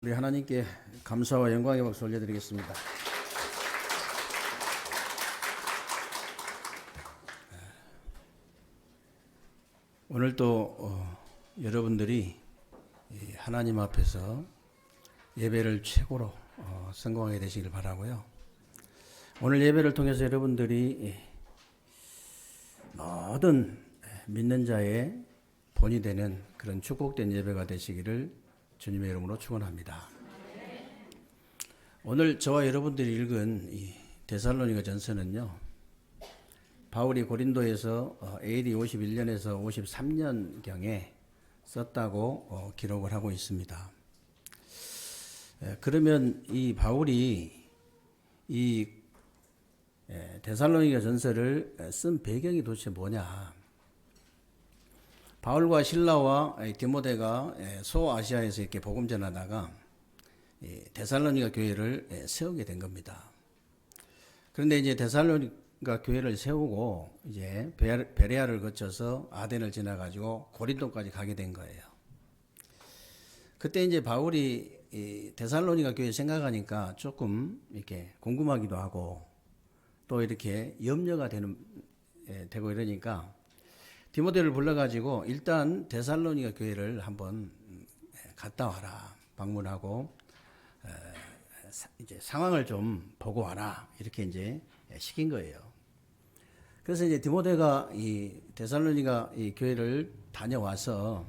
우리 하나님께 감사와 영광의 박수 올려드리겠습니다. 오늘 또 여러분들이 하나님 앞에서 예배를 최고로 성공하게 되시길 바라고요. 오늘 예배를 통해서 여러분들이 모든 믿는 자의 본이 되는 그런 축복된 예배가 되시기를 주님의 이름으로 축원합니다. 오늘 저와 여러분들이 읽은 이 데살로니가 전서는요, 바울이 고린도에서 AD 51년에서 53년경에 썼다고 기록을 하고 있습니다. 그러면 이 바울이 이 데살로니가 전서를 쓴 배경이 도대체 뭐냐? 바울과 실라와 디모데가 소아시아에서 이렇게 복음 전하다가 데살로니가 교회를 세우게 된 겁니다. 그런데 이제 데살로니가 교회를 세우고 이제 베레아를 거쳐서 아덴을 지나가지고 고린도까지 가게 된 거예요. 그때 이제 바울이 데살로니가 교회 생각하니까 조금 이렇게 궁금하기도 하고 또 이렇게 염려가 되고 이러니까 디모데를 불러가지고 일단 데살로니가 교회를 한번 갔다 와라, 방문하고 이제 상황을 좀 보고 와라, 이렇게 이제 시킨 거예요. 그래서 이제 디모데가 이 데살로니가 이 교회를 다녀와서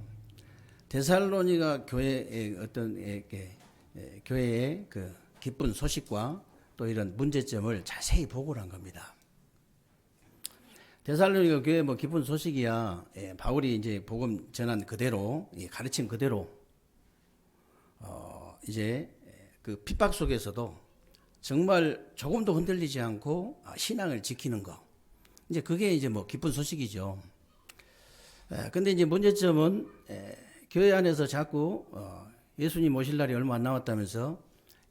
데살로니가 교회의 어떤 교회의 그 기쁜 소식과 또 이런 문제점을 자세히 보고를 한 겁니다. 데살로니가 교회 뭐 기쁜 소식이야. 바울이 이제 복음 전한 그대로, 가르친 그대로, 이제 그 핍박 속에서도 정말 조금도 흔들리지 않고 신앙을 지키는 거. 이제 그게 이제 뭐 기쁜 소식이죠. 근데 이제 문제점은 교회 안에서 자꾸 예수님 오실 날이 얼마 안 남았다면서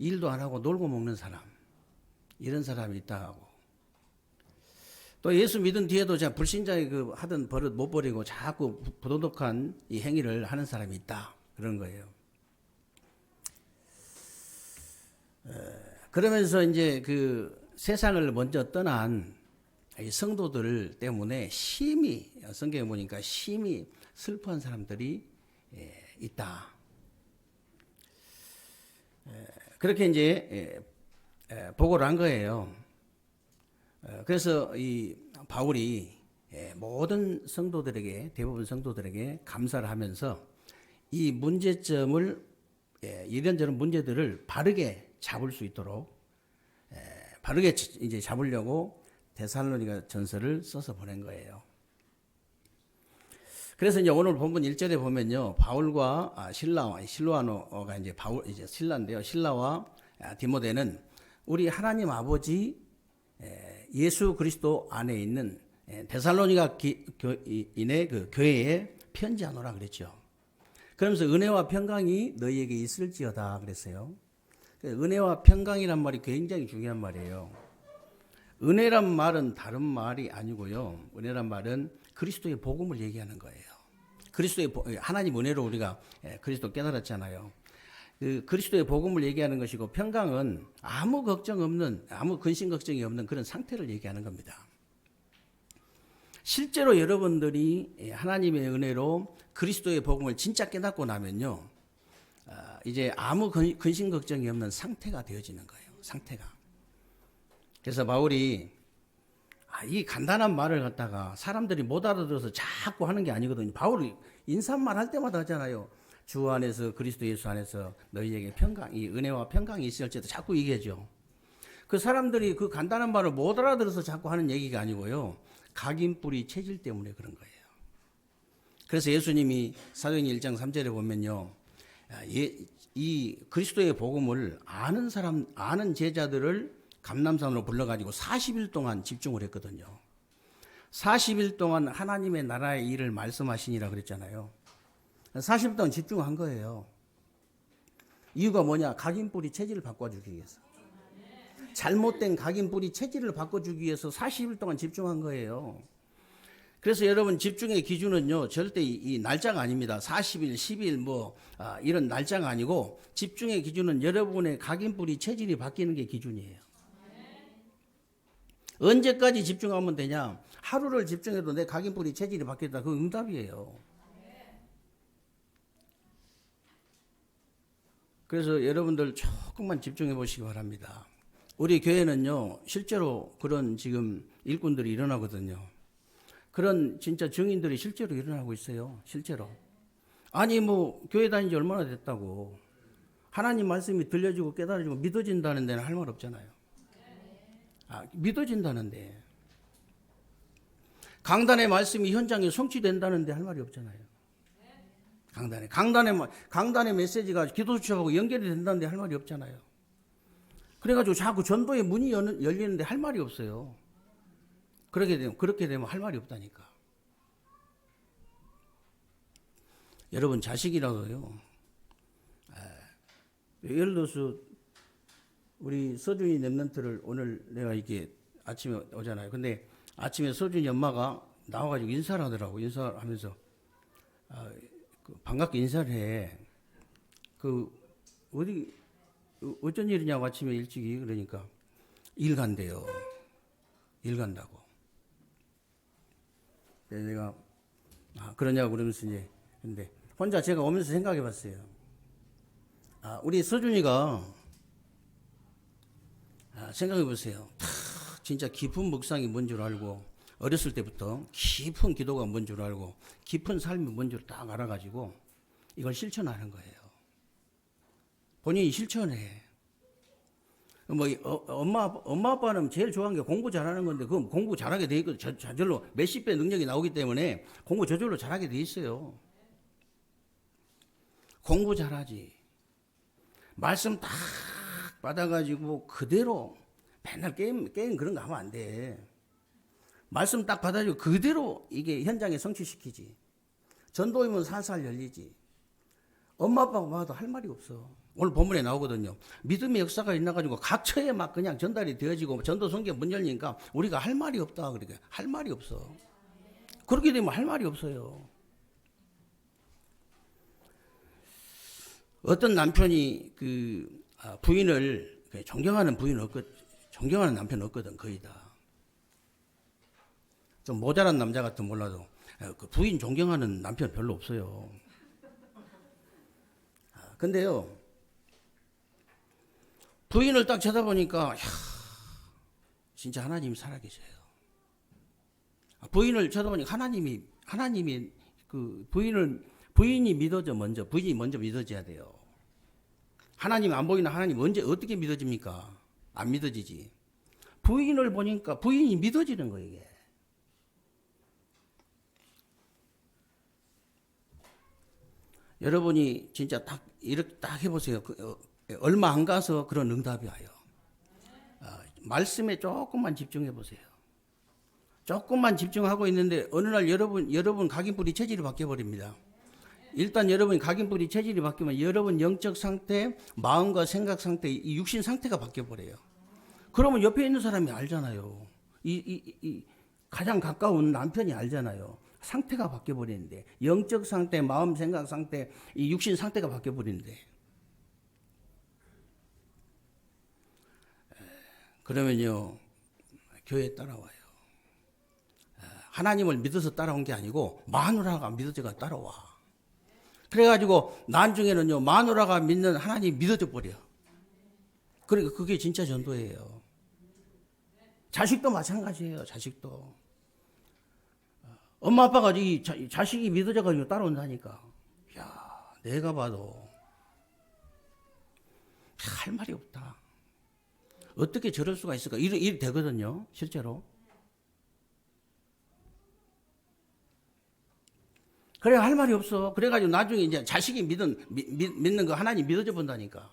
일도 안 하고 놀고 먹는 사람, 이런 사람이 있다 하고. 또 예수 믿은 뒤에도 불신자의 그 하던 버릇 못 버리고 자꾸 부도덕한 이 행위를 하는 사람이 있다, 그런 거예요. 그러면서 이제 그 세상을 먼저 떠난 이 성도들 때문에 심히, 성경에 보니까 심히 슬퍼한 사람들이 있다. 그렇게 이제 보고를 한 거예요. 그래서 이 바울이 모든 성도들에게, 대부분 성도들에게 감사를 하면서 이 문제점을, 이런저런 문제들을 바르게 잡을 수 있도록 바르게 이제 잡으려고 데살로니가 전서를 써서 보낸 거예요. 그래서 이제 오늘 본문 1절에 보면요, 바울과 실로아노가 이제 이제 신라인데요, 실라와 디모데는 우리 하나님 아버지 예수 그리스도 안에 있는 데살로니가 인의 그 교회에 편지하노라 그랬죠. 그러면서 은혜와 평강이 너희에게 있을지어다 그랬어요. 은혜와 평강이란 말이 굉장히 중요한 말이에요. 은혜란 말은 다른 말이 아니고요. 은혜란 말은 그리스도의 복음을 얘기하는 거예요. 하나님 은혜로 우리가 그리스도 깨달았잖아요. 그 그리스도의 복음을 얘기하는 것이고, 평강은 아무 걱정 없는, 아무 근심 걱정이 없는 그런 상태를 얘기하는 겁니다. 실제로 여러분들이 하나님의 은혜로 그리스도의 복음을 진짜 깨닫고 나면요, 이제 아무 근심 걱정이 없는 상태가 되어지는 거예요. 상태가. 그래서 바울이 이 간단한 말을 갖다가 사람들이 못 알아들어서 자꾸 하는 게 아니거든요. 바울이 인사말 할 때마다 하잖아요. 주 안에서, 그리스도 예수 안에서 너희에게 이 은혜와 평강이 있을지도 자꾸 얘기하죠. 그 사람들이 그 간단한 말을 못 알아들어서 자꾸 하는 얘기가 아니고요, 각인뿌리 체질 때문에 그런 거예요. 그래서 예수님이 사도행 1장 3절에 보면요, 이 그리스도의 복음을 아는 제자들을 감람산으로 불러가지고 40일 동안 집중을 했거든요. 40일 동안 하나님의 나라의 일을 말씀하시니라 그랬잖아요. 40일 동안 집중한 거예요. 이유가 뭐냐? 각인뿌리 체질을 바꿔주기 위해서. 잘못된 각인뿌리 체질을 바꿔주기 위해서 40일 동안 집중한 거예요. 그래서 여러분 집중의 기준은요 절대 이 날짜가 아닙니다. 40일, 10일 이런 날짜가 아니고 집중의 기준은 여러분의 각인뿌리 체질이 바뀌는 게 기준이에요. 언제까지 집중하면 되냐? 하루를 집중해도 내 각인뿌리 체질이 바뀌었다. 그 응답이에요. 그래서 여러분들 조금만 집중해 보시기 바랍니다. 우리 교회는요 실제로 그런 지금 일꾼들이 일어나거든요. 그런 진짜 증인들이 실제로 일어나고 있어요. 실제로. 아니 교회 다닌 지 얼마나 됐다고. 하나님 말씀이 들려지고 깨달아지고 믿어진다는 데는 할 말 없잖아요. 믿어진다는데. 강단의 말씀이 현장에 성취된다는데 할 말이 없잖아요. 강단의 메시지가 기도수첩하고 연결이 된다는데 할 말이 없잖아요. 그래가지고 자꾸 전도의 문이 열리는데 할 말이 없어요. 그렇게 되면 할 말이 없다니까. 여러분 자식이라도요. 예를 들어서 우리 서준이 랩런트를 오늘 내가 이렇게 아침에 오잖아요. 근데 아침에 서준이 엄마가 나와가지고 인사를 하더라고. 인사를 하면서 반갑게 인사를 해. 어디 어쩐 일이냐고 아침에 일찍이 그러니까 일 간대요. 일 간다고. 내가 그러냐고 그러면서 이제 근데 혼자 제가 오면서 생각해 봤어요. 우리 서준이가 생각해 보세요. 진짜 깊은 묵상이 뭔 줄 알고 어렸을 때부터 깊은 기도가 뭔 줄 알고 깊은 삶이 뭔 줄 딱 알아가지고 이걸 실천하는 거예요. 본인이 실천해. 엄마 아빠는 제일 좋아하는 게 공부 잘하는 건데, 그럼 공부 잘하게 돼 있거든. 저절로 몇십 배 능력이 나오기 때문에 공부 저절로 잘하게 돼 있어요. 공부 잘하지. 말씀 딱 받아가지고 그대로 맨날 게임 그런 거 하면 안 돼. 말씀 딱 받아가지고 그대로 이게 현장에 성취시키지. 전도이면 살살 열리지. 엄마 아빠가 봐도 할 말이 없어. 오늘 본문에 나오거든요. 믿음의 역사가 있나가지고 각 처에 막 그냥 전달이 되어지고 전도 성경 문 열리니까 우리가 할 말이 없다. 그러니까 할 말이 없어. 그렇게 되면 할 말이 없어요. 어떤 남편이 부인을 존경하는 존경하는 남편 없거든. 거의 다. 좀 모자란 남자 같은 몰라도 부인 존경하는 남편 별로 없어요. 근데요. 부인을 딱 쳐다보니까 진짜 하나님이 살아계셔요. 부인을 쳐다보니까 하나님이 부인이 믿어져 먼저. 부인이 먼저 믿어져야 돼요. 하나님 안 보이는 하나님 언제 어떻게 믿어집니까? 안 믿어지지. 부인을 보니까 부인이 믿어지는 거예요. 이게. 여러분이 진짜 이렇게 딱 해보세요. 얼마 안 가서 그런 응답이 와요. 말씀에 조금만 집중해 보세요. 조금만 집중하고 있는데 어느 날 여러분 각인뿌리 체질이 바뀌어 버립니다. 일단 여러분 각인뿌리 체질이 바뀌면 여러분 영적 상태, 마음과 생각 상태, 이 육신 상태가 바뀌어 버려요. 그러면 옆에 있는 사람이 알잖아요. 이 가장 가까운 남편이 알잖아요. 상태가 바뀌어 버리는데 영적 상태, 마음, 생각 상태, 이 육신 상태가 바뀌어 버리는데. 그러면요, 교회에 따라와요. 하나님을 믿어서 따라온 게 아니고 마누라가 믿어져가 따라와. 그래가지고 나중에는요, 마누라가 믿는 하나님이 믿어져 버려. 그러니까 그게 진짜 전도예요. 자식도 마찬가지예요. 자식도. 엄마 아빠가 이 자식이 믿어져가지고 따라온다니까. 야, 내가 봐도 할 말이 없다. 어떻게 저럴 수가 있을까? 일이 되거든요, 실제로. 그래, 할 말이 없어. 그래가지고 나중에 이제 자식이 믿는 거 하나님 믿어져 본다니까.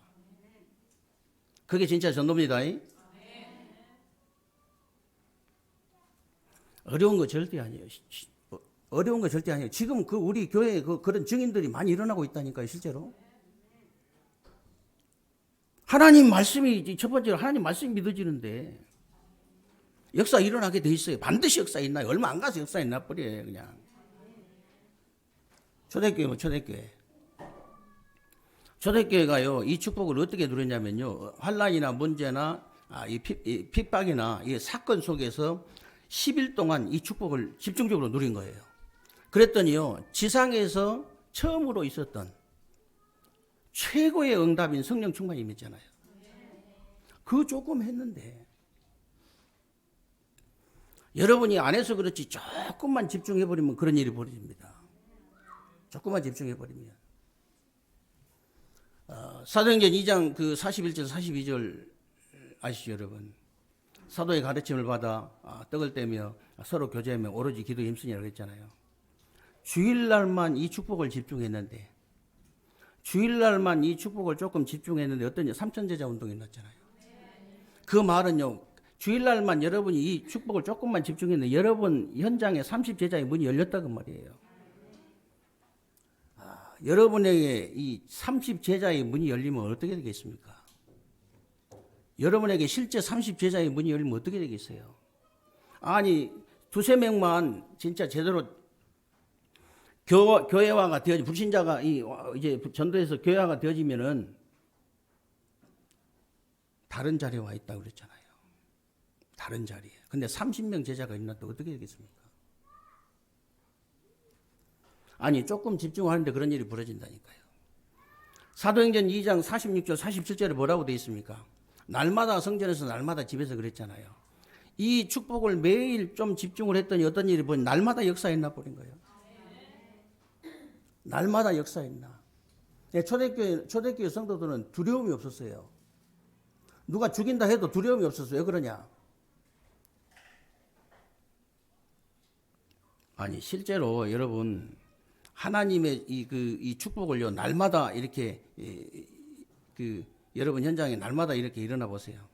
그게 진짜 전도입니다. 어려운 거 절대 아니에요. 어려운 거 절대 아니에요. 지금 우리 교회에 그런 증인들이 많이 일어나고 있다니까요, 실제로. 하나님 말씀이 첫 번째로 하나님 말씀이 믿어지는데 역사 일어나게 돼 있어요. 반드시 역사 있나요? 얼마 안 가서 역사 있나 버려요, 그냥. 초대교회 초대교회. 초대교회가요, 이 축복을 어떻게 누렸냐면요, 환란이나 문제나 이 핍박이나 이 사건 속에서 10일 동안 이 축복을 집중적으로 누린 거예요. 그랬더니요, 지상에서 처음으로 있었던 최고의 응답인 성령 충만이 임했잖아요. 그 조금 했는데, 여러분이 안 해서 그렇지 조금만 집중해버리면 그런 일이 벌어집니다. 조금만 집중해버리면. 사도행전 2장 그 41절 42절 아시죠, 여러분? 사도의 가르침을 받아 떡을 떼며 서로 교제하며 오로지 기도에 힘쓰니라고 했잖아요. 주일날만 이 축복을 집중했는데, 주일날만 이 축복을 조금 집중했는데 어떤 삼천제자 운동이 났잖아요. 그 말은요, 주일날만 여러분이 이 축복을 조금만 집중했는데 여러분 현장에 30제자의 문이 열렸다고 말이에요. 여러분에게 이 30제자의 문이 열리면 어떻게 되겠습니까? 여러분에게 실제 30제자의 문이 열리면 어떻게 되겠어요? 아니, 두세 명만 진짜 제대로 교회화가 되어지, 불신자가 이제 전도해서 교회화가 되어지면은 다른 자리에 와 있다고 그랬잖아요. 다른 자리에. 근데 30명 제자가 있는데 어떻게 되겠습니까? 아니, 조금 집중하는데 그런 일이 벌어진다니까요. 사도행전 2장 46절 47절에 뭐라고 되어 있습니까? 날마다 성전에서 날마다 집에서 그랬잖아요. 이 축복을 매일 좀 집중을 했더니 어떤 일이 벌어진, 날마다 역사했나 버린 거예요. 날마다 역사했나. 초대교회 성도들은 두려움이 없었어요. 누가 죽인다 해도 두려움이 없었어요. 왜 그러냐? 아니, 실제로 여러분, 하나님의 이 축복을요, 날마다 이렇게, 여러분 현장에 날마다 이렇게 일어나 보세요.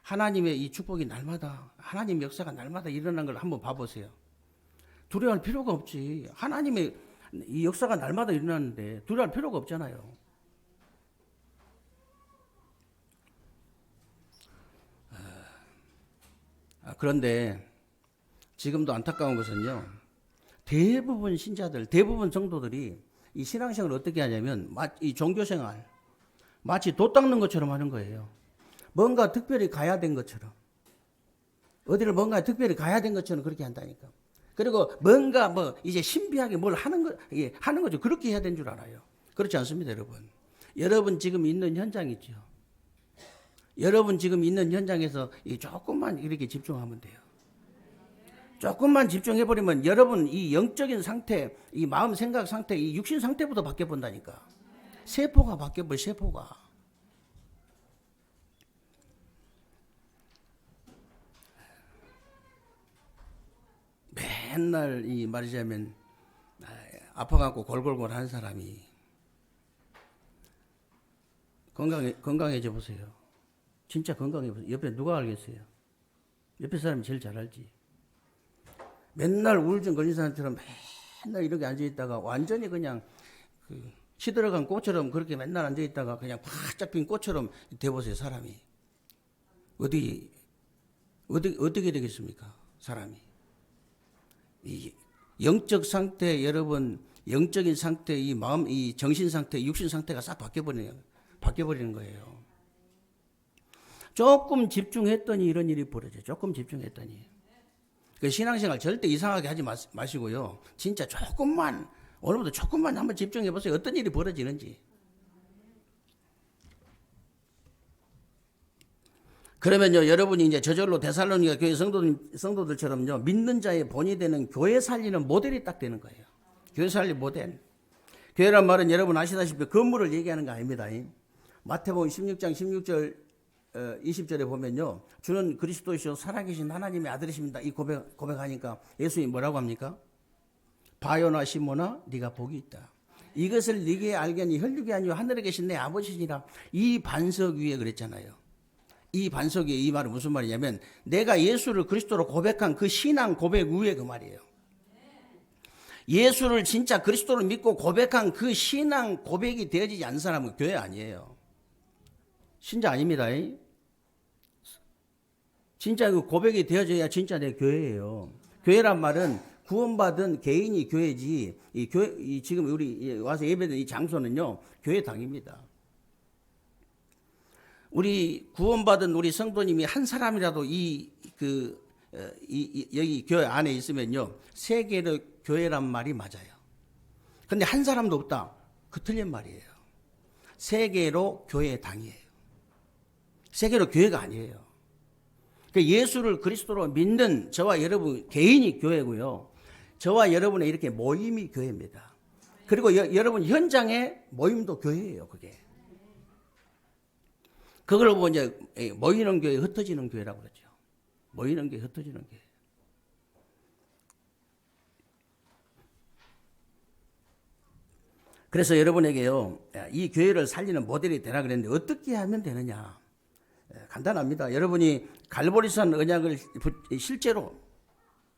하나님의 이 축복이 날마다, 하나님 역사가 날마다 일어난 걸 한번 봐보세요. 두려워할 필요가 없지. 하나님의 이 역사가 날마다 일어나는데 두려워할 필요가 없잖아요. 그런데 지금도 안타까운 것은요, 대부분 신자들, 대부분 성도들이 이 신앙생활을 어떻게 하냐면, 이 종교생활, 마치 돛 닦는 것처럼 하는 거예요. 뭔가 특별히 가야 된 것처럼. 어디를 뭔가 특별히 가야 된 것처럼 그렇게 한다니까. 그리고 뭔가 이제 신비하게 뭘 하는 거죠. 그렇게 해야 되는 줄 알아요. 그렇지 않습니다, 여러분. 여러분 지금 있는 현장이죠. 여러분 지금 있는 현장에서 조금만 이렇게 집중하면 돼요. 조금만 집중해버리면 여러분 이 영적인 상태, 이 마음 생각 상태, 이 육신 상태부터 바뀌어본다니까. 세포가 바뀌어버려, 세포가. 맨날 말하자면 아파갖고 골골골 하는 사람이 건강해져 보세요. 진짜 건강해 보세요. 옆에 누가 알겠어요? 옆에 사람이 제일 잘 알지. 맨날 우울증 걸린 사람처럼 맨날 이렇게 앉아있다가 완전히 그냥 시들어간 꽃처럼 그렇게 맨날 앉아있다가 그냥 팍 잡힌 꽃처럼 돼보세요, 사람이. 어떻게 되겠습니까, 사람이? 이 영적 상태, 여러분, 영적인 상태, 이 마음, 이 정신 상태, 육신 상태가 싹 바뀌어버리는 거예요. 조금 집중했더니 이런 일이 벌어져요. 조금 집중했더니. 그 신앙생활 절대 이상하게 하지 마시고요. 진짜 조금만, 오늘부터 조금만 한번 집중해 보세요. 어떤 일이 벌어지는지. 그러면요, 여러분이 이제 저절로 데살로니가 교회 성도들처럼요, 믿는 자의 본이 되는 교회 살리는 모델이 딱 되는 거예요. 교회 살리는 모델. 교회란 말은 여러분 아시다시피 건물을 얘기하는 거 아닙니다. 마태복음 16장 16절 20절에 보면요, 주는 그리스도이시오 살아계신 하나님의 아들이십니다. 이 고백하니까 예수님이 뭐라고 합니까? 바요나 시모나 네가 복이 있다. 이것을 네게 알겠니 혈육이 아니요 하늘에 계신 내 아버지시니라. 이 반석 위에 그랬잖아요. 이 반석 위에, 이 말은 무슨 말이냐면 내가 예수를 그리스도로 고백한 그 신앙 고백 위에 그 말이에요. 예수를 진짜 그리스도를 믿고 고백한 그 신앙 고백이 되어지지 않은 사람은 교회 아니에요. 신자 아닙니다. 진짜 그 고백이 되어져야 진짜 내 교회예요. 교회란 말은 구원받은 개인이 교회지, 이 교회, 지금 우리 와서 예배드리는 이 장소는요, 교회당입니다. 우리 구원받은 우리 성도님이 한 사람이라도 여기 교회 안에 있으면요, 세계의 교회란 말이 맞아요. 근데 한 사람도 없다. 그 틀린 말이에요. 세계로 교회당이에요. 세계로 교회가 아니에요. 예수를 그리스도로 믿는 저와 여러분 개인이 교회고요. 저와 여러분의 이렇게 모임이 교회입니다. 그리고 여러분 현장의 모임도 교회예요. 그걸 보고 이제 모이는 교회, 흩어지는 교회라고 그러죠. 모이는 교회, 흩어지는 교회. 그래서 여러분에게요, 이 교회를 살리는 모델이 되라 그랬는데 어떻게 하면 되느냐? 간단합니다. 여러분이 갈보리산 언약을 실제로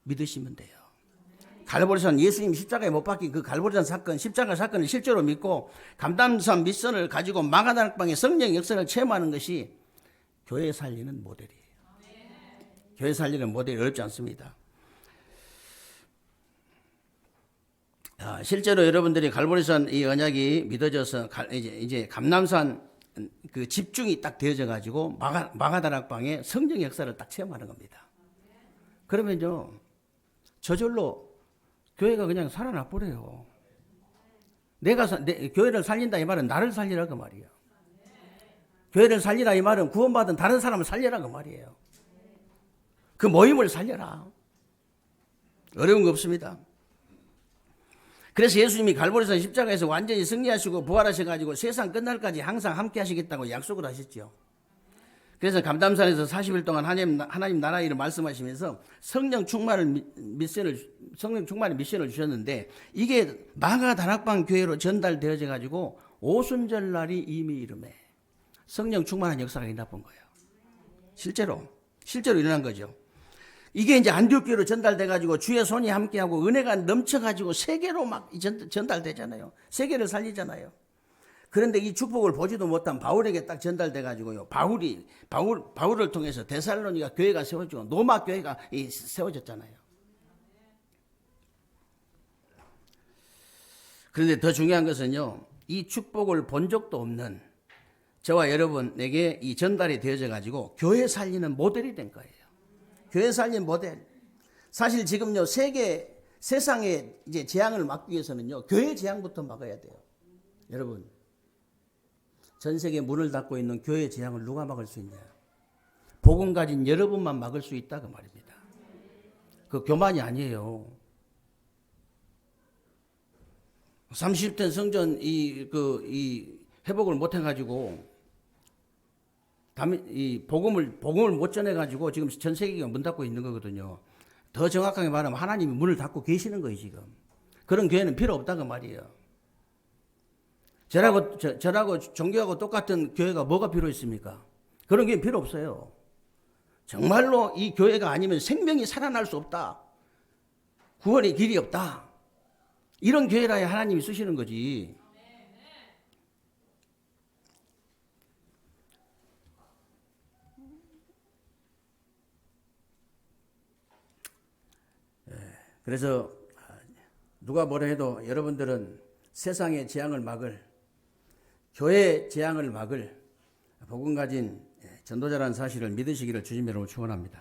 믿으시면 돼요. 갈보리산 예수님 십자가에 못 박힌 그 갈보리산 사건, 십자가 사건을 실제로 믿고 감담산 미션을 가지고 마가다락방의 성령 역사를 체험하는 것이 교회 살리는 모델이에요. 교회 살리는 모델이 어렵지 않습니다. 실제로 여러분들이 갈보리산 이 언약이 믿어져서 이제 감남산 그 집중이 딱 되어져 가지고 마가다락방의 성령 역사를 딱 체험하는 겁니다. 그러면요, 저절로 교회가 그냥 살아나 버려요. 교회를 살린다 이 말은 나를 살리라 그 말이에요. 교회를 살리라 이 말은 구원받은 다른 사람을 살려라 그 말이에요. 그 모임을 살려라. 어려운 거 없습니다. 그래서 예수님이 갈보리산 십자가에서 완전히 승리하시고 부활하셔가지고 세상 끝날까지 항상 함께 하시겠다고 약속을 하셨죠. 그래서 감담산에서 40일 동안 하나님 나라 일을 말씀하시면서 성령 충만의 미션을 주셨는데 이게 마가다락방 교회로 전달되어져 가지고 오순절 날이 이미 이름에 성령 충만한 역사가 일어난 거예요. 실제로 일어난 거죠. 이게 이제 안디옥교로 전달돼 가지고 주의 손이 함께하고 은혜가 넘쳐 가지고 세계로 막 전달되잖아요. 세계를 살리잖아요. 그런데 이 축복을 보지도 못한 바울에게 딱 전달돼 가지고요. 바울을 통해서 데살로니가 교회가 세워지고 로마 교회가 세워졌잖아요. 그런데 더 중요한 것은요, 이 축복을 본 적도 없는 저와 여러분에게 이 전달이 되어져 가지고 교회 살리는 모델이 된 거예요. 교회 살린 모델. 사실 지금요, 세상의 이제 재앙을 막기 위해서는요, 교회 재앙부터 막아야 돼요. 여러분, 전 세계 문을 닫고 있는 교회 재앙을 누가 막을 수 있냐? 복음 가진 여러분만 막을 수 있다 그 말입니다. 그 교만이 아니에요. 30년 성전 회복을 못 해가지고 이 복음을 못 전해가지고 지금 전 세계가 문 닫고 있는 거거든요. 더 정확하게 말하면 하나님이 문을 닫고 계시는 거예요 지금. 그런 교회는 필요 없다 그 말이에요. 저라고 종교하고 똑같은 교회가 뭐가 필요 있습니까? 그런 교회 필요 없어요. 정말로 이 교회가 아니면 생명이 살아날 수 없다. 구원의 길이 없다. 이런 교회라야 하나님이 쓰시는 거지. 그래서 누가 뭐라 해도 여러분들은 세상의 재앙을 막을, 교회의 재앙을 막을 복음 가진 전도자라는 사실을 믿으시기를 주님 여러분 축원합니다.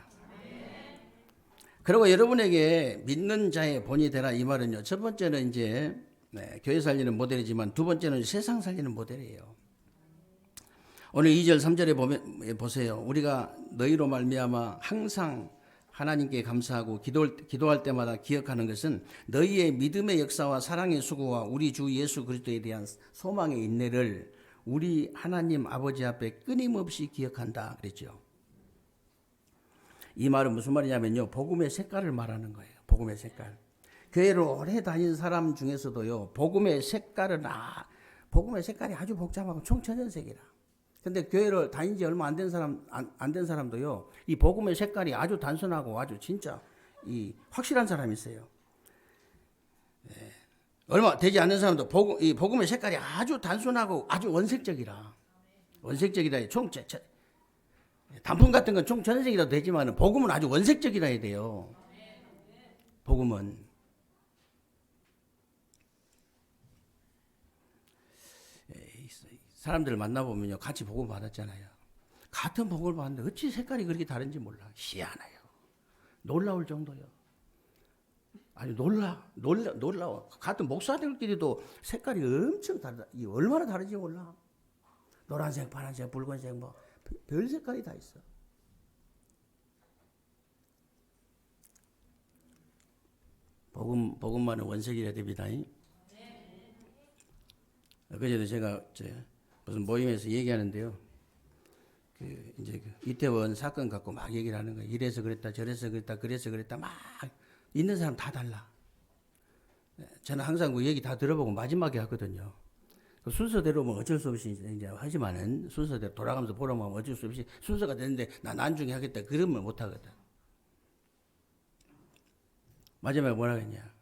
그리고 여러분에게 믿는 자의 본이 되라 이 말은요, 첫 번째는 이제 교회 살리는 모델이지만 두 번째는 세상 살리는 모델이에요. 오늘 2절 3절에 보세요. 우리가 너희로 말미암아 항상 하나님께 감사하고 기도할 때마다 기억하는 것은 너희의 믿음의 역사와 사랑의 수고와 우리 주 예수 그리스도에 대한 소망의 인내를 우리 하나님 아버지 앞에 끊임없이 기억한다 그랬죠. 이 말은 무슨 말이냐면요, 복음의 색깔을 말하는 거예요. 복음의 색깔. 교회를 오래 다닌 사람 중에서도요, 복음의 색깔이 아주 복잡하고 총천연색이라. 근데 교회를 다닌 지 얼마 안 된 사람도요, 이 복음의 색깔이 아주 단순하고 아주 진짜 확실한 사람이 있어요. 얼마 되지 않는 사람도 이 복음의 색깔이 아주 단순하고 아주 원색적이라. 단품 같은 건 총전색이라도 되지만 복음은 아주 원색적이라 해야 돼요. 복음은. 사람들을 만나보면요. 같이 복음 받았잖아요. 같은 복음을 받는데 어찌 색깔이 그렇게 다른지 몰라. 희한해요. 놀라울 정도요. 아니 놀라워. 같은 목사들끼리도 색깔이 엄청 다르다. 이 얼마나 다른지 몰라. 노란색, 파란색, 붉은색 뭐 별 색깔이 다 있어. 복음만은 원색이라 됩니다. 그제도 제가 무슨 모임에서 얘기하는데요. 이제 이태원 사건 갖고 막 얘기를 하는 거예요. 이래서 그랬다, 저래서 그랬다, 그래서 그랬다 막 있는 사람 다 달라. 저는 항상 그 얘기 다 들어보고 마지막에 하거든요. 그 순서대로 뭐 어쩔 수 없이 이제 하지만은 순서대로 돌아가면서 보라면 어쩔 수 없이 순서가 되는데 나 나중에 하겠다 그러면 못 하거든. 마지막에 뭐라 했냐?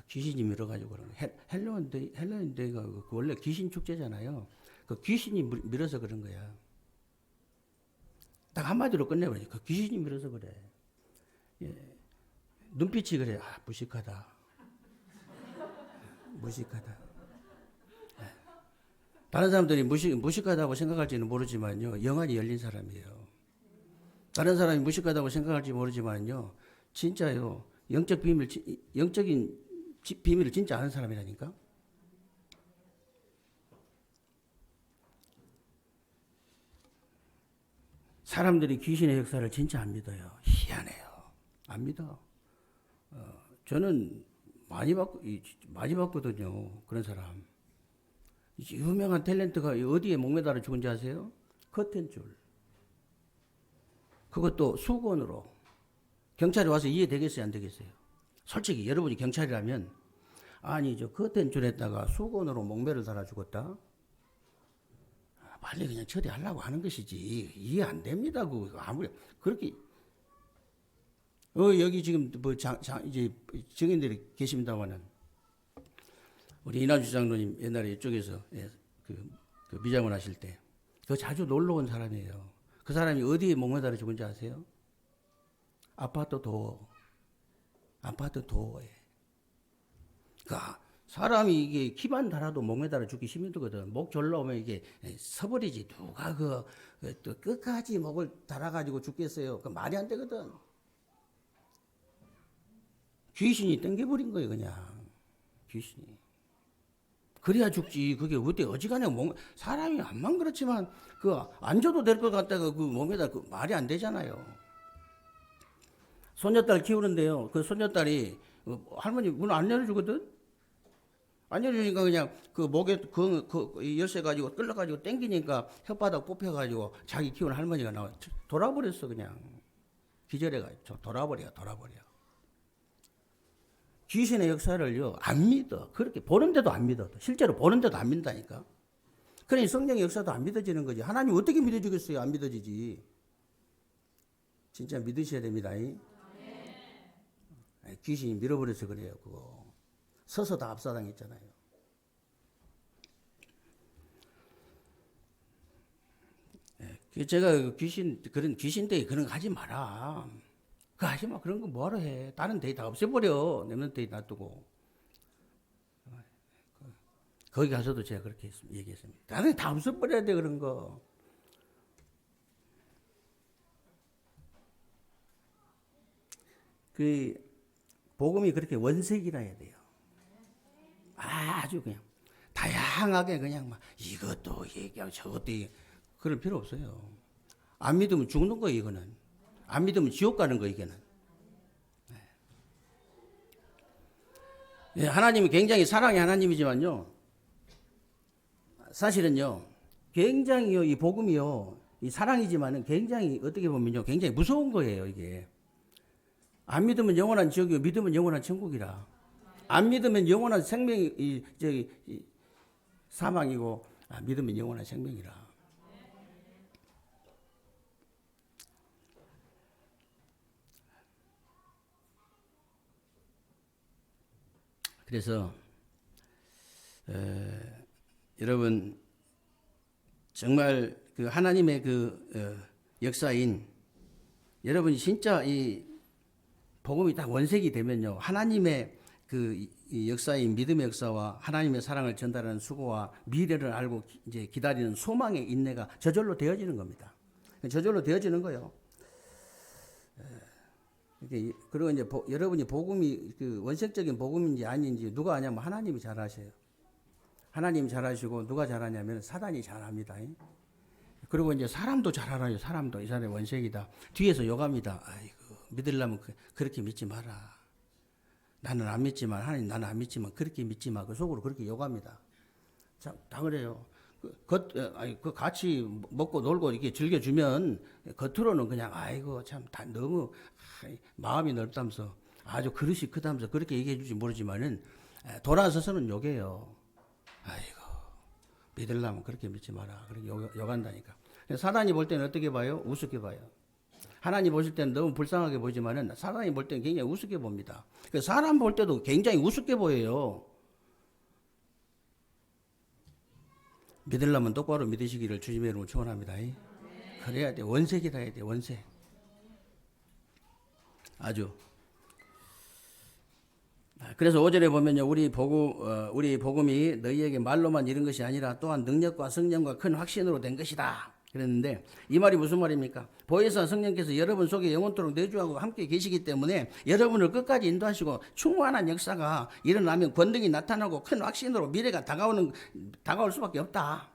귀신이 밀어가지고 그런 거. 헬로윈데이가 원래 귀신 축제잖아요. 그 귀신이 밀어서 그런 거야. 딱 한마디로 끝내버리니까 귀신이 밀어서 그래. 예. 눈빛이 그래. 아, 무식하다. 무식하다. 예. 다른 사람들이 무식하다고 생각할지는 모르지만요. 영안이 열린 사람이에요. 다른 사람이 무식하다고 생각할지 모르지만요. 진짜요. 영적인 비밀을 진짜 아는 사람이라니까. 사람들이 귀신의 역사를 진짜 안 믿어요. 희한해요. 안 믿어. 저는 많이 봤거든요. 그런 사람. 유명한 탤런트가 어디에 목매달아 죽은지 아세요? 커튼줄. 그것도 수건으로. 경찰이 와서 이해되겠어요? 안 되겠어요? 솔직히 여러분이 경찰이라면 아니 저 커튼줄에다가 수건으로 목매를 달아 죽었다? 빨리 그냥 처리하려고 하는 것이지 이해 안 됩니다. 그거 아무리 그렇게 여기 지금 뭐 이제 증인들이 계십니다만은 우리 이난주 장로님 옛날에 이쪽에서 그 미장원 하실 때 그 자주 놀러 온 사람이에요. 그 사람이 어디에 목매달아 죽은지 아세요? 아파트 도어에. 그러니까 사람이 이게 키만 달아도 목매달아 죽기 힘들거든. 목 졸라오면 이게 서버리지. 누가 또 끝까지 목을 달아가지고 죽겠어요. 그 말이 안 되거든. 귀신이 땡겨버린 거예요, 그냥. 귀신이. 그래야 죽지. 그게 어때 어지간해 사람이 안만 그렇지만 안 줘도 될 것 같다가 그 몸에다 말이 안 되잖아요. 손녀딸 키우는데요. 그 손녀딸이 할머니 문 안 열어주거든. 안 열어주니까 그냥 그 목에 그 열쇠 가지고 끌려가지고 땡기니까 혓바닥 뽑혀가지고 자기 키우는 할머니가 나와 돌아버렸어 그냥 기절해가지고 돌아버려. 귀신의 역사를요 안 믿어. 그렇게 보는데도 안 믿어. 실제로 보는데도 안 믿는다니까. 그러니 성령의 역사도 안 믿어지는 거지. 하나님 어떻게 믿어주겠어요? 안 믿어지지. 진짜 믿으셔야 됩니다. 귀신이 밀어버려서 그래요. 그거 서서 다 압사당했잖아요. 제가 그런 귀신데이 그런 거 하지 마라. 그거 하지 마. 그런 거 뭐하러 해. 다른 데이 다 없애버려. 렘넌트 데이 놔두고. 거기 가서도 제가 그렇게 얘기했습니다. 다른 다 없애버려야 돼 그런 거. 그 복음이 그렇게 원색이라 해야 돼요. 아주 그냥 다양하게 그냥 막 이것도 얘기하고 저것도 얘기하고 그럴 필요 없어요. 안 믿으면 죽는 거예요, 이거는. 안 믿으면 지옥 가는 거예요, 이거는. 네. 하나님이 굉장히 사랑의 하나님이지만요. 사실은요, 굉장히요, 이 복음이요, 이 사랑이지만은 굉장히 어떻게 보면요, 굉장히 무서운 거예요, 이게. 안 믿으면 영원한 지옥이고 믿으면 영원한 천국이라. 안 믿으면 영원한 생명이 사망이고 믿으면 영원한 생명이라. 그래서 여러분 정말 그 하나님의 그 역사인 여러분이 진짜 이 복음이 딱 원색이 되면요, 하나님의 이 역사인 믿음의 역사와 하나님의 사랑을 전달하는 수고와 미래를 알고 이제 기다리는 소망의 인내가 저절로 되어지는 겁니다. 저절로 되어지는 거예요. 그리고 이제 여러분이 복음이 그 원색적인 복음인지 아닌지 누가 아냐면 하나님이 잘 아셔요. 하나님이 잘 아시고 누가 잘 아냐면 사단이 잘 압니다. 그리고 이제 사람도 잘 알아요. 사람도 이 사람이 원색이다. 뒤에서 욕합니다. 아이고, 믿으려면 그렇게 믿지 마라. 나는 안 믿지만 하나님 나는 안 믿지만 그렇게 믿지 마. 그 속으로 그렇게 욕합니다. 참 다 그래요. 그 같이 먹고 놀고 이렇게 즐겨주면 겉으로는 그냥 아이고 참 다 너무 마음이 넓다면서 아주 그릇이 크다면서 그렇게 얘기해 줄지 모르지만은 돌아서서는 욕해요. 아이고 믿으려면 그렇게 믿지 마라. 그렇게 욕한다니까. 사단이 볼 때는 어떻게 봐요? 우습게 봐요. 하나님 보실 때는 너무 불쌍하게 보지만은 사단이 볼 때는 굉장히 우습게 봅니다. 사람 볼 때도 굉장히 우습게 보여요. 믿으려면 똑바로 믿으시기를 주님의 이름으로 축원합니다. 그래야 돼. 원색이라 해야 돼. 원색. 아주. 그래서 5절에 보면요, 우리 복음이 너희에게 말로만 이른 것이 아니라 또한 능력과 성령과 큰 확신으로 된 것이다. 그랬는데 이 말이 무슨 말입니까? 보혜사 성령께서 여러분 속에 영원토록 내주하고 함께 계시기 때문에 여러분을 끝까지 인도하시고 충만한 역사가 일어나면 권능이 나타나고 큰 확신으로 미래가 다가올 수밖에 없다.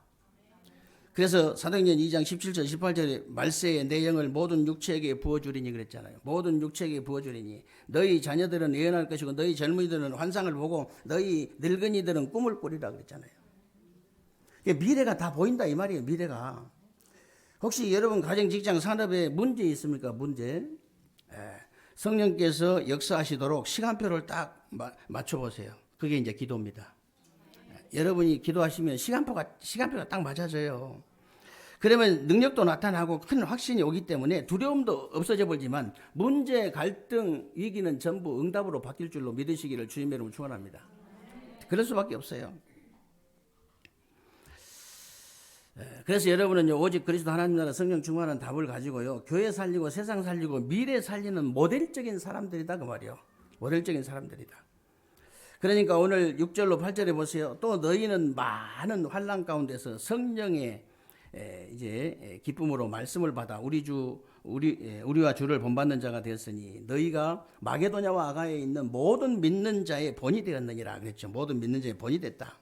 그래서 사도행전 2장 17절 18절에 말세의 내 영을 모든 육체에게 부어주리니 그랬잖아요. 모든 육체에게 부어주리니 너희 자녀들은 예언할 것이고 너희 젊은이들은 환상을 보고 너희 늙은이들은 꿈을 꾸리라 그랬잖아요. 미래가 다 보인다 이 말이에요. 미래가. 혹시 여러분 가정, 직장, 산업에 문제 있습니까? 문제. 성령께서 역사하시도록 시간표를 딱 맞춰보세요. 그게 이제 기도입니다. 여러분이 기도하시면 시간표가 딱 맞아져요. 그러면 능력도 나타나고 큰 확신이 오기 때문에 두려움도 없어져 버리지만 문제, 갈등, 위기는 전부 응답으로 바뀔 줄로 믿으시기를 주님의 이름으로 축원합니다. 그럴 수밖에 없어요. 그래서 여러분은 오직 그리스도 하나님 나라 성령 충만한 답을 가지고요, 교회 살리고 세상 살리고 미래 살리는 모델적인 사람들이다 그 말이요. 모델적인 사람들이다. 그러니까 오늘 6절로 8절에 보세요. 또 너희는 많은 환난 가운데서 성령의 이제 기쁨으로 말씀을 받아 우리와 주를 본받는 자가 되었으니 너희가 마게도냐와 아가야에 있는 모든 믿는 자의 본이 되었느니라 그랬죠. 모든 믿는 자의 본이 됐다.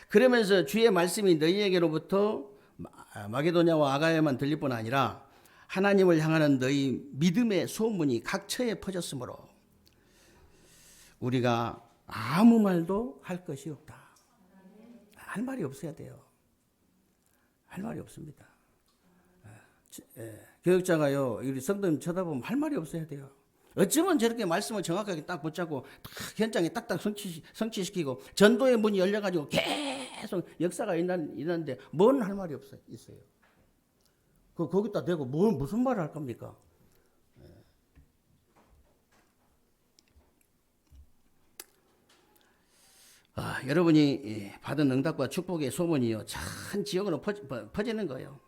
그러면서 주의 말씀이 너희에게로부터 마게도냐와 아가야만 들릴 뿐 아니라 하나님을 향하는 너희 믿음의 소문이 각처에 퍼졌으므로 우리가 아무 말도 할 것이 없다. 할 말이 없어야 돼요. 할 말이 없습니다. 교육자가요, 우리 성도님 쳐다보면 할 말이 없어야 돼요. 어쩌면 저렇게 말씀을 정확하게 딱 붙잡고 현장에 딱딱 성취시키고 전도의 문이 열려가지고 계속 역사가 일어나는데 뭔 할 말이 있어요. 거기다 대고 무슨 말을 할 겁니까? 여러분이 받은 응답과 축복의 소문이요, 전 지역으로 퍼지는 거예요.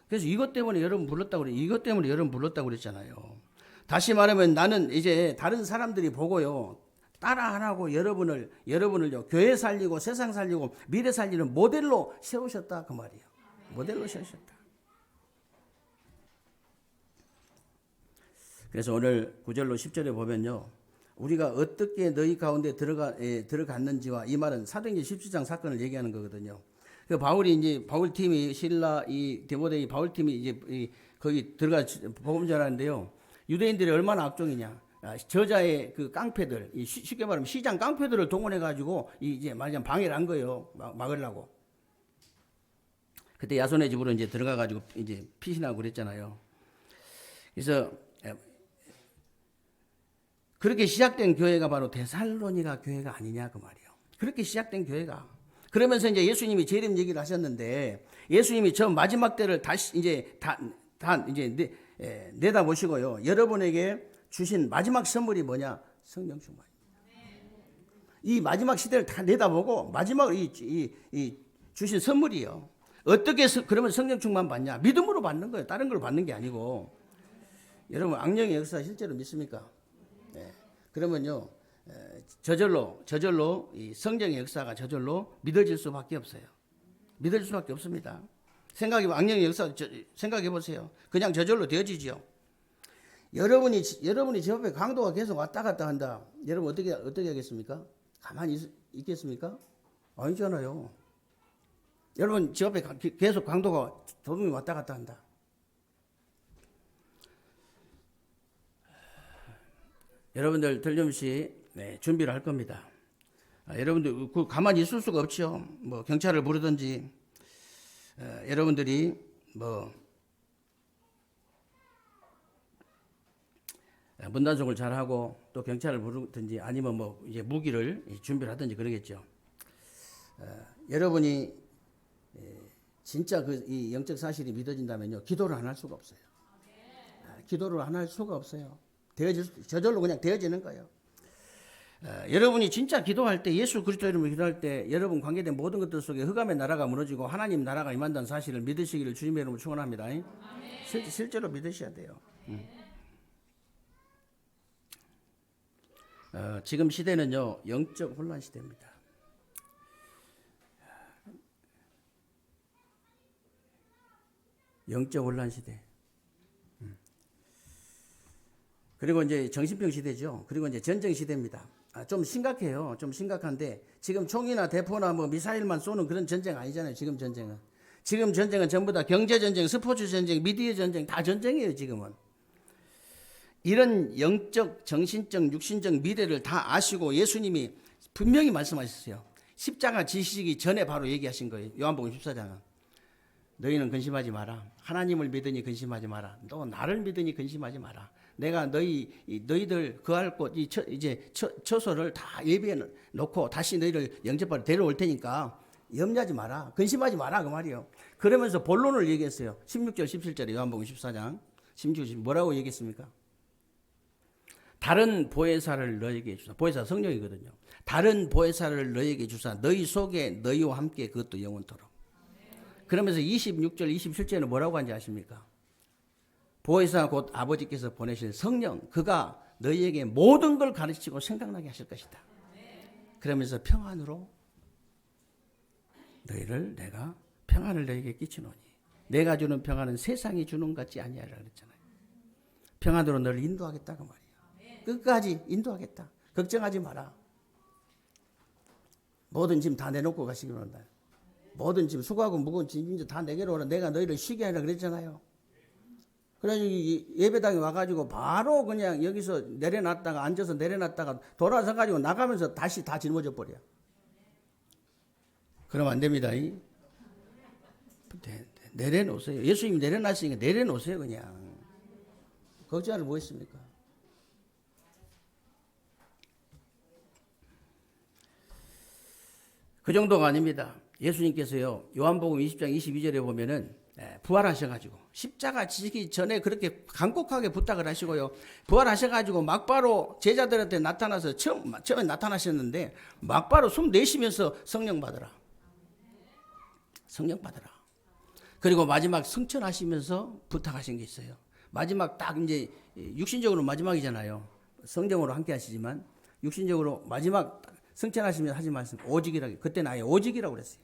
그래서 이것 때문에 여러분 불렀다고 그랬잖아요. 다시 말하면 나는 이제 다른 사람들이 보고요, 따라하라고 여러분을요, 교회 살리고 세상 살리고 미래 살리는 모델로 세우셨다 그 말이에요. 모델로 세우셨다. 그래서 오늘 9절로 10절에 보면요, 우리가 어떻게 너희 가운데 들어갔는지와, 이 말은 사도행전 17장 사건을 얘기하는 거거든요. 그 바울팀이 신라 이 디모데이 바울팀이 이제 거기 들어가 복음 전하는데요. 유대인들이 얼마나 악종이냐. 저자의 그 깡패들, 쉽게 말하면 시장 깡패들을 동원해 가지고 이제 말하자면 방해를 한 거예요. 막으려고. 그때 야손의 집으로 이제 들어가 가지고 이제 피신하고 그랬잖아요. 그래서 그렇게 시작된 교회가 바로 데살로니가 교회가 아니냐 그 말이에요. 그렇게 시작된 교회가. 그러면서 이제 예수님이 재림 얘기를 하셨는데, 예수님이 저 마지막 때를 다시 이제 이제 내다보시고요, 여러분에게 주신 마지막 선물이 뭐냐? 성령 충만입니다. 이 마지막 시대를 다 내다보고 마지막으로 이 주신 선물이요. 어떻게 그러면 성령 충만 받냐? 믿음으로 받는 거예요. 다른 걸 받는 게 아니고. 여러분 악령의 역사 실제로 믿습니까? 네. 그러면요 저절로 이 성령의 역사가 저절로 믿어질 수밖에 없어요. 믿어질 수밖에 없습니다. 악령의 역사 생각해 보세요. 그냥 저절로 되어지죠. 여러분이 제 앞에 강도가 계속 왔다 갔다 한다. 여러분 어떻게 하겠습니까? 가만히 있겠습니까? 아니잖아요. 여러분 제 앞에 계속 강도가 도둑이 왔다 갔다 한다. 여러분들 틀림없이 준비를 할 겁니다. 여러분들 가만히 있을 수가 없죠. 뭐 경찰을 부르든지 여러분들이 뭐 문단속을 잘하고 또 경찰을 부르든지 아니면 뭐 이제 무기를 준비를 하든지 그러겠죠. 여러분이 진짜 이 영적 사실이 믿어진다면요 기도를 안 할 수가 없어요. 기도를 안 할 수가 없어요. 저절로 그냥 되어지는 거예요. 여러분이 진짜 기도할 때 예수 그리스도 이름으로 기도할 때 여러분 관계된 모든 것들 속에 흑암의 나라가 무너지고 하나님 나라가 임한다는 사실을 믿으시기를 주님의 이름으로 축원합니다. 실제로 믿으셔야 돼요. 지금 시대는요 영적 혼란 시대입니다. 영적 혼란 시대. 그리고 이제 정신병 시대죠. 그리고 이제 전쟁 시대입니다. 좀 심각해요. 좀 심각한데 지금 총이나 대포나 뭐 미사일만 쏘는 그런 전쟁 아니잖아요. 지금 전쟁은 전부 다 경제 전쟁, 스포츠 전쟁, 미디어 전쟁 다 전쟁이에요. 지금은. 이런 영적, 정신적, 육신적 미래를 다 아시고 예수님이 분명히 말씀하셨어요. 십자가 지시기 전에 바로 얘기하신 거예요. 요한복음 14장은. 너희는 근심하지 마라. 하나님을 믿으니 근심하지 마라. 또 나를 믿으니 근심하지 마라. 내가 너희들 거할 곳 이제 처소를 다 예비해 놓고 다시 너희를 영접하러 데려올 테니까 염려하지 마라. 근심하지 마라 그 말이에요. 그러면서 본론을 얘기했어요. 16절 17절에 요한복음 14장 16절 뭐라고 얘기했습니까? 다른 보혜사를 너에게 주사. 보혜사 성령이거든요. 다른 보혜사를 너에게 주사 너희 속에 너희와 함께 그것도 영원토록. 그러면서 26절 27절에는 뭐라고 하는지 아십니까? 보혜사 곧 아버지께서 보내실 성령 그가 너희에게 모든 걸 가르치고 생각나게 하실 것이다. 그러면서 평안으로 내가 평안을 너희에게 끼치노니 내가 주는 평안은 세상이 주는 것 같지 아니하리라 그랬잖아요. 평안으로 너를 인도하겠다 그 말이에요. 끝까지 인도하겠다. 걱정하지 마라. 모든 짐 다 내놓고 가시기 바란다. 모든 짐 수고하고 무거운 짐 다 내게로 오라. 내가 너희를 쉬게 하리라 그랬잖아요. 그래가지고 예배당에 와가지고 바로 그냥 여기서 내려놨다가 앉아서 내려놨다가 돌아서가지고 나가면서 다시 다 짊어져 버려. 그러면 안 됩니다. 내려놓으세요. 예수님이 내려놨으니까 내려놓으세요 그냥. 걱정을 뭐 했습니까? 그 정도가 아닙니다. 예수님께서요 요한복음 20장 22절에 보면은 부활하셔가지고 십자가 지기 전에 그렇게 간곡하게 부탁을 하시고요. 부활하셔가지고 막바로 제자들한테 나타나서 처음에 나타나셨는데 막바로 숨 내쉬면서 성령 받으라. 성령 받으라. 그리고 마지막 승천하시면서 부탁하신 게 있어요. 마지막 딱 이제 육신적으로 마지막이잖아요. 성령으로 함께 하시지만 육신적으로 마지막 승천하시면 하지 말씀 오직이라고. 그때는 아예 오직이라고 그랬어요.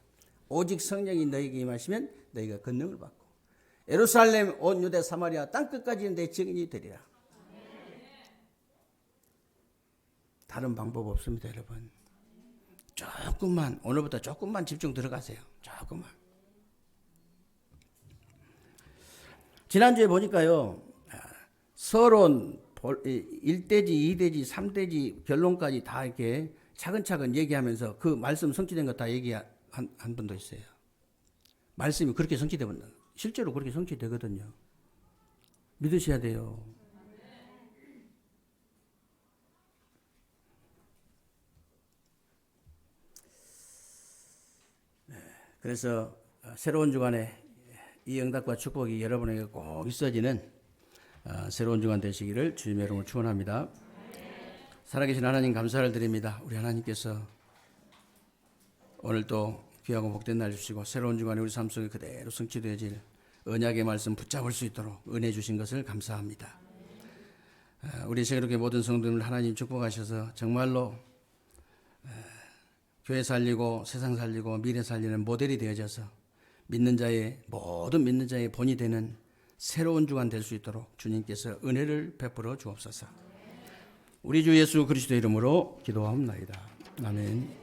오직 성령이 너희에게 임하시면 너희가 권능을 받고 예루살렘 온 유대 사마리아 땅끝까지 내 증인이 되리라. 다른 방법 없습니다 여러분. 조금만 오늘부터 조금만 집중 들어가세요. 조금만. 지난주에 보니까요 서론 1대지 2대지 3대지 결론까지 다 이렇게 차근차근 얘기하면서 그 말씀 성취된 거 다 얘기한 분도 있어요. 말씀이 그렇게 성취되면 실제로 그렇게 성취되거든요. 믿으셔야 돼요. 그래서 새로운 주간에 이 응답과 축복이 여러분에게 꼭 있어지는 새로운 주간 되시기를 주님의 이름으로 축원합니다. 살아계신 하나님 감사를 드립니다. 우리 하나님께서 오늘 또 귀하고 복된 날 주시고 새로운 주간에 우리 삶 속에 그대로 성취되어질 언약의 말씀 붙잡을 수 있도록 은혜 주신 것을 감사합니다. 우리 새롭게 모든 성도들 하나님 축복하셔서 정말로 교회 살리고 세상 살리고 미래 살리는 모델이 되어져서 모든 믿는 자의 본이 되는 새로운 주간 될 수 있도록 주님께서 은혜를 베풀어 주옵소서. 우리 주 예수 그리스도 이름으로 기도하옵나이다. 아멘.